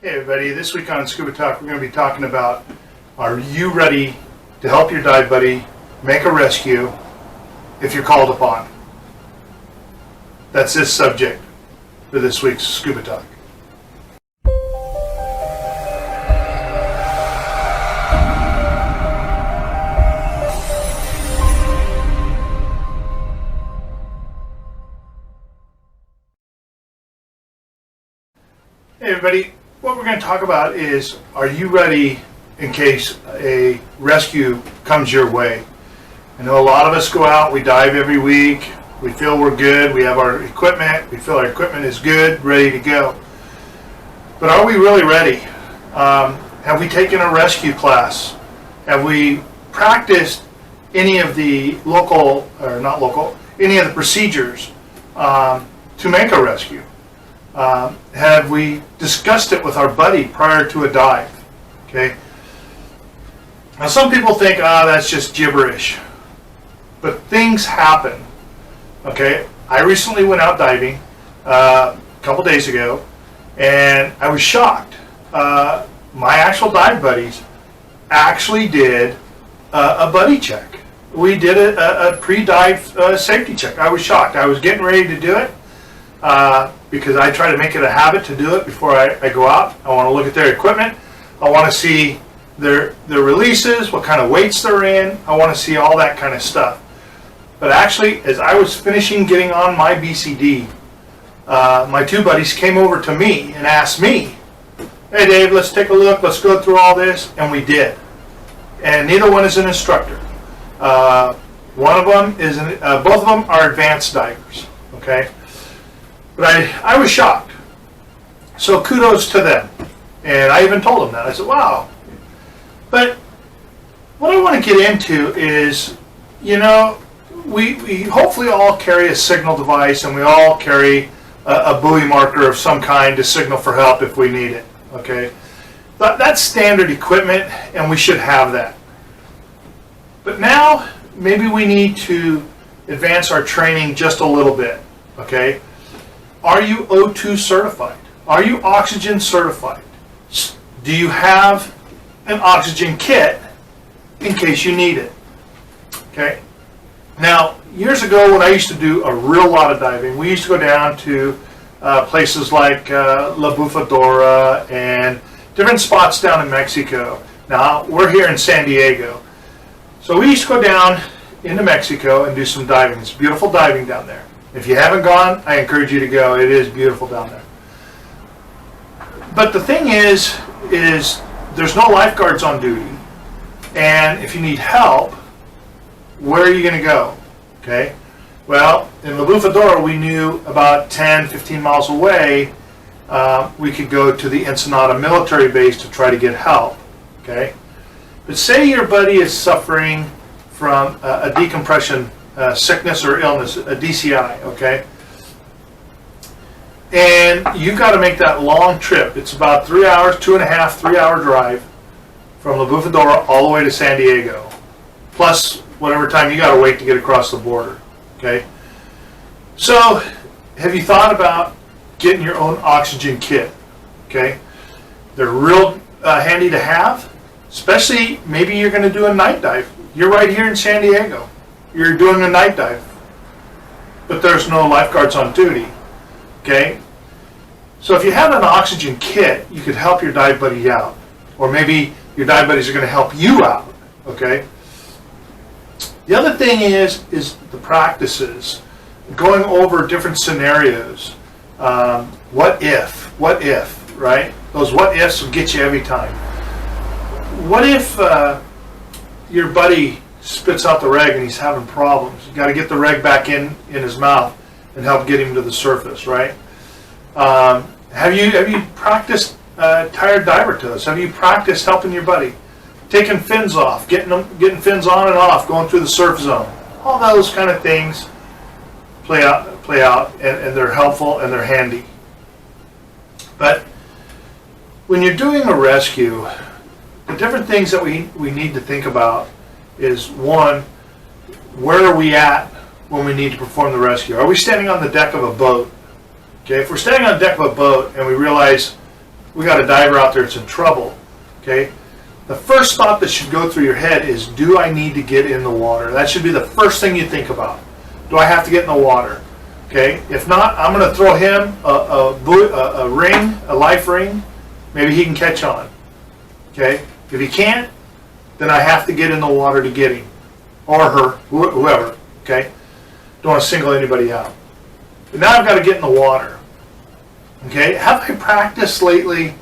Hey everybody, this week on Scuba Talk we're going to be talking about, are you ready to help your dive buddy make a rescue if you're called upon? That's this subject for this week's Scuba Talk. Hey everybody, what we're going to talk about is, are you ready in case a rescue comes your way? I know a lot of us go out, we dive every week, we feel we're good, we have our equipment, we feel our equipment is good, ready to go. But are we really ready? Have we taken a rescue class? Have we practiced any of the any of the procedures to make a rescue? Have we discussed it with our buddy prior to a dive? Okay. Now some people think, that's just gibberish. But things happen. Okay. I recently went out diving a couple days ago, and I was shocked. My actual dive buddies actually did a buddy check. We did a pre-dive safety check. I was shocked. I was getting ready to do it. Because I try to make it a habit to do it before I go out. I want to look at their equipment. I want to see their releases, what kind of weights they're in. I want to see all that kind of stuff. But actually, as I was finishing getting on my BCD, my two buddies came over to me and asked me, "Hey Dave, let's take a look, let's go through all this," and we did. And neither one is an instructor. One of them is, both of them are advanced divers, okay? But I was shocked. So kudos to them. And I even told them that. I said, wow. But what I want to get into is, we hopefully all carry a signal device, and we all carry a buoy marker of some kind to signal for help if we need it. Okay? But that's standard equipment, and we should have that. But now, maybe we need to advance our training just a little bit. Okay? Are you O2 certified? Are you oxygen certified? Do you have an oxygen kit in case you need it? Okay. Now, years ago when I used to do a real lot of diving, we used to go down to places like La Bufadora and different spots down in Mexico. Now, we're here in San Diego. So we used to go down into Mexico and do some diving. It's beautiful diving down there. If you haven't gone, I encourage you to go. It is beautiful down there. But the thing is there's no lifeguards on duty. And if you need help, where are you going to go? Okay? Well, in La Bufadora, we knew about 10, 15 miles away, we could go to the Ensenada military base to try to get help. Okay? But say your buddy is suffering from a decompression sickness or illness, a DCI, okay? And you've got to make that long trip. It's about 3 hours, 2.5, 3 hour drive from La Bufadora all the way to San Diego, plus whatever time you got to wait to get across the border, okay? So, have you thought about getting your own oxygen kit, okay? They're real handy to have, especially maybe you're going to do a night dive. You're right here in San Diego. You're doing a night dive, but there's no lifeguards on duty, okay? So if you have an oxygen kit, you could help your dive buddy out, or maybe your dive buddies are going to help you out, okay? The other thing is the practices, going over different scenarios. What if, right? Those what ifs will get you every time. What if your buddy spits out the reg and he's having problems? You got to get the reg back in his mouth and help get him to the surface, right? Have you practiced tired diver toes? Have you practiced helping your buddy, taking fins off, getting fins on and off, going through the surf zone? All those kind of things play out, and they're helpful and they're handy. But when you're doing a rescue, the different things that we need to think about is, one, where are we at when we need to perform the rescue? Are we standing on the deck of a boat? Okay, if we're standing on the deck of a boat and we realize we got a diver out there that's in trouble, okay? The first thought that should go through your head is, do I need to get in the water? That should be the first thing you think about. Do I have to get in the water? Okay, if not, I'm going to throw him a ring, a life ring. Maybe he can catch on. Okay, if he can't, then I have to get in the water to get him, or her, whoever. Okay, don't want to single anybody out. But now I've got to get in the water. Okay, have I practiced lately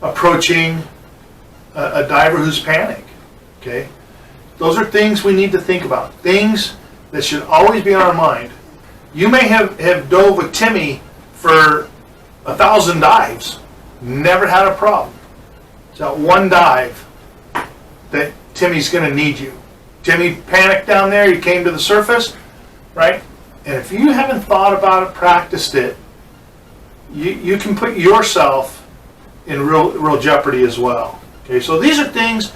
approaching a diver who's panicked? Okay, those are things we need to think about. Things that should always be on our mind. You may have dove with Timmy for 1,000 dives, never had a problem. It's that one dive that Timmy's going to need you. Timmy panicked down there, you came to the surface, right? And if you haven't thought about it, practiced it, you can put yourself in real jeopardy as well. Okay, so these are things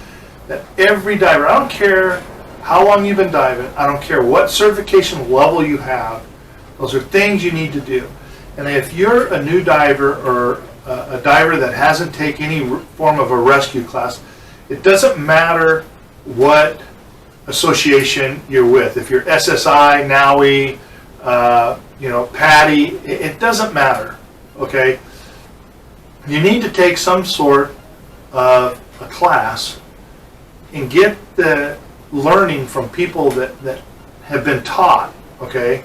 that every diver, I don't care how long you've been diving, I don't care what certification level you have, those are things you need to do. And if you're a new diver or a diver that hasn't taken any form of a rescue class, it doesn't matter what association you're with. If you're SSI, NAUI, PADI, it doesn't matter, okay? You need to take some sort of a class and get the learning from people that have been taught, okay,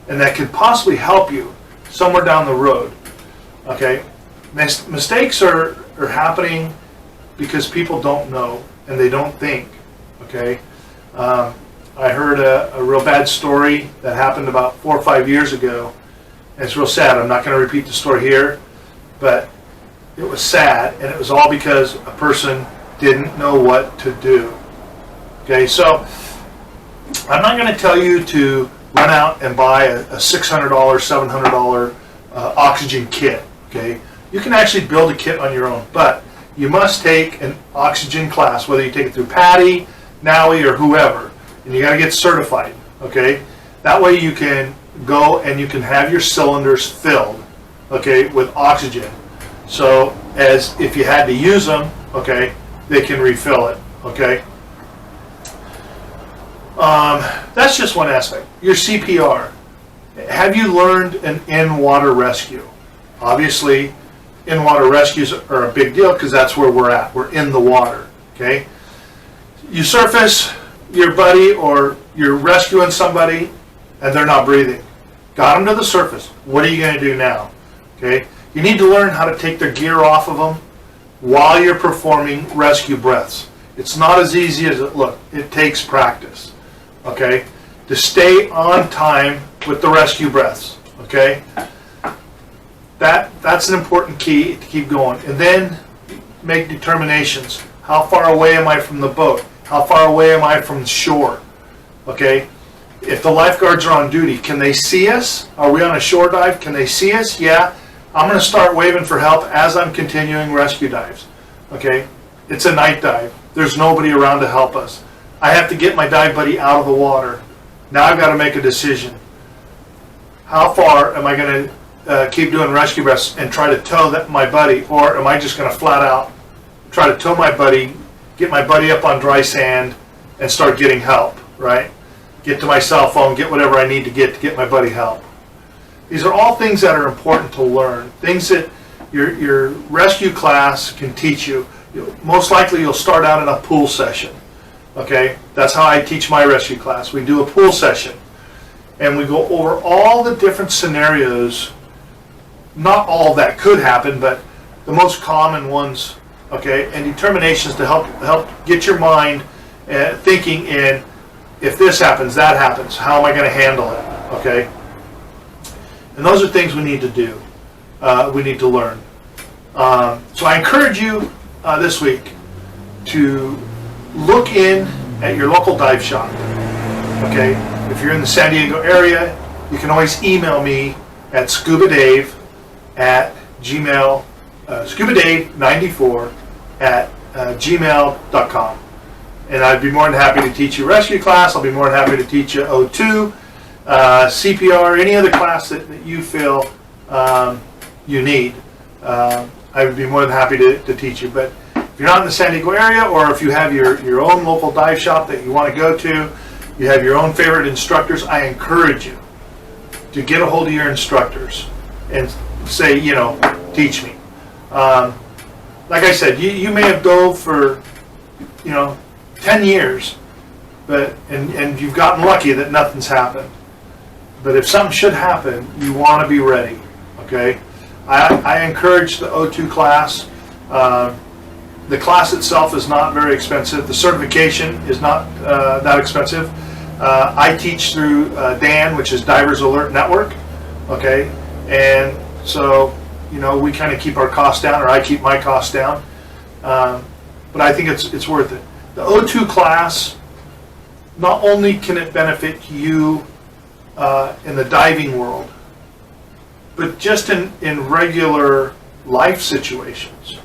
and that could possibly help you somewhere down the road, okay? Mistakes are happening because people don't know and they don't think, okay? I heard a real bad story that happened about 4 or 5 years ago, and it's real sad. I'm not going to repeat the story here, but it was sad, and it was all because a person didn't know what to do. Okay, so I'm not going to tell you to run out and buy a $600, $700 oxygen kit. Okay, you can actually build a kit on your own, but you must take an oxygen class, whether you take it through PADI, NAUI, or whoever, and you got to get certified. Okay, that way you can go and you can have your cylinders filled, okay, with oxygen. So as if you had to use them, okay, they can refill it. Okay. That's just one aspect. Your CPR. Have you learned an in-water rescue? Obviously, in-water rescues are a big deal because that's where we're at. We're in the water. Okay. You surface your buddy or you're rescuing somebody and they're not breathing. Got them to the surface. What are you going to do now? Okay. You need to learn how to take their gear off of them while you're performing rescue breaths. It's not as easy as it looks. It takes practice. Okay, to stay on time with the rescue breaths. Okay, that's an important key to keep going, and then make determinations. How far away am I from the boat? How far away am I from the shore? Okay, if the lifeguards are on duty, can they see us? Are we on a shore dive? Can they see us? Yeah. I'm going to start waving for help as I'm continuing rescue dives. Okay, it's a night dive. There's nobody around to help us. I have to get my dive buddy out of the water. Now I've got to make a decision. How far am I going to keep doing rescue breaths and try to tow my buddy, or am I just going to flat out try to tow my buddy, get my buddy up on dry sand, and start getting help, right? Get to my cell phone, get whatever I need to get my buddy help. These are all things that are important to learn, things that your rescue class can teach you. Most likely you'll start out in a pool session. Okay, that's how I teach my rescue class. We do a pool session and we go over all the different scenarios, not all that could happen, but the most common ones, okay, and determinations to help get your mind thinking in, if this happens, that happens, how am I going to handle it, okay? And those are things we need to do, we need to learn. So I encourage you this week to look in at your local dive shop. Okay, if you're in the San Diego area, you can always email me at scubadave at gmail, scubadave94 at gmail.com. And I'd be more than happy to teach you rescue class. I'll be more than happy to teach you O2, CPR, any other class that you feel you need. I would be more than happy to teach you. But if you're not in the San Diego area, or if you have your own local dive shop that you want to go to, you have your own favorite instructors, I encourage you to get a hold of your instructors and say, teach me. Like I said, you may have dove for 10 years, and you've gotten lucky that nothing's happened. But if something should happen, you want to be ready. Okay, I encourage the O2 class. The class itself is not very expensive. The certification is not that expensive. I teach through DAN, which is Divers Alert Network. Okay, and so we kind of keep our costs down, or I keep my costs down. But I think it's worth it. The O2 class, not only can it benefit you in the diving world, but just in regular life situations.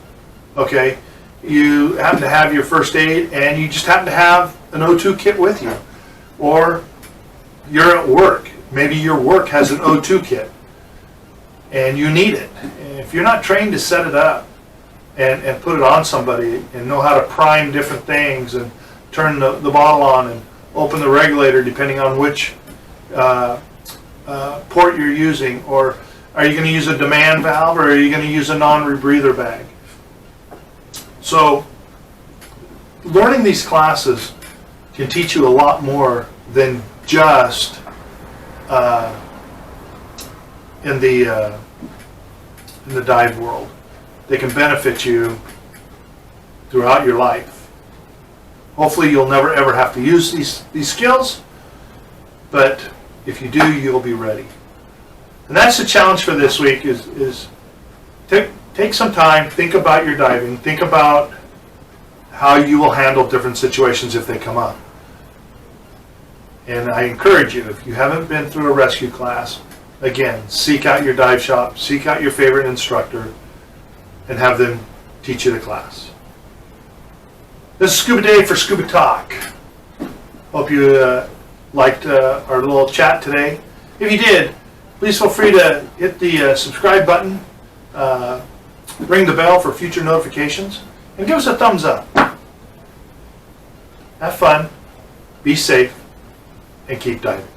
Okay, you happen to have your first aid and you just happen to have an O2 kit with you, or you're at work, maybe your work has an O2 kit and you need it. And if you're not trained to set it up and put it on somebody and know how to prime different things and turn the bottle on and open the regulator depending on which port you're using, or are you going to use a demand valve, or are you going to use a non-rebreather bag? So learning these classes can teach you a lot more than just in the dive world. They can benefit you throughout your life. Hopefully you'll never ever have to use these skills, but if you do, you'll be ready. And that's the challenge for this week is take some time, think about your diving, think about how you will handle different situations if they come up. And I encourage you, if you haven't been through a rescue class, again, seek out your dive shop, seek out your favorite instructor, and have them teach you the class. This is Scuba Dave for Scuba Talk. Hope you liked our little chat today. If you did, please feel free to hit the subscribe button, ring the bell for future notifications, and give us a thumbs up. Have fun, be safe, and keep diving.